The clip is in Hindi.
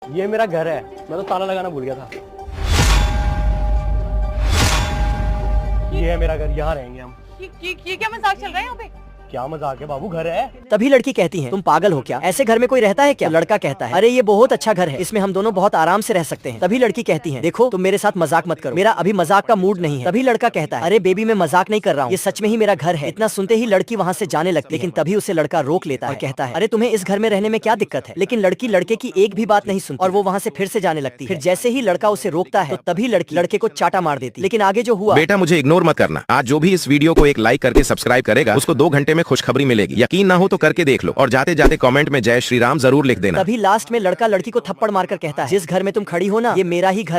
ये मेरा घर है, मैं तो ताला लगाना भूल गया था। ये है मेरा घर, यहाँ रहेंगे हम। ये क्या मजाक चल रहा है यहाँ पे? क्या मजाक है बाबू, घर है। तभी लड़की कहती है तुम पागल हो क्या, ऐसे घर में कोई रहता है क्या? तो लड़का कहता है अरे ये बहुत अच्छा घर है, इसमें हम दोनों बहुत आराम से रह सकते हैं। तभी लड़की कहती है देखो तुम मेरे साथ मजाक मत करो, मेरा अभी मजाक का मूड नहीं है। तभी लड़का कहता है अरे बेबी मैं मजाक नहीं कर रहा हूँ, ये सच में ही मेरा घर है। इतना सुनते ही लड़की वहाँ से जाने लगती है, लेकिन तभी उसे लड़का रोक लेता है और कहता है अरे तुम्हें इस घर में रहने में क्या दिक्कत है। लेकिन लड़की लड़के की एक भी बात नहीं सुनती और वो वहाँ से फिर से जाने लगती है। फिर जैसे ही लड़का उसे रोकता है तो तभी लड़की लड़के को चाटा मार देती है। लेकिन आगे जो हुआ, बेटा मुझे इग्नोर मत करना, आज जो भी इस वीडियो को एक लाइक करके सब्सक्राइब करेगा उसको 2 घंटे में खुशखबरी मिलेगी। यकीन ना हो तो करके देख लो और जाते जाते कमेंट में जय श्री राम जरूर लिख देना। तभी लास्ट में लड़का लड़की को थप्पड़ मारकर कहता है जिस घर में तुम खड़ी हो ना ये मेरा ही घर है।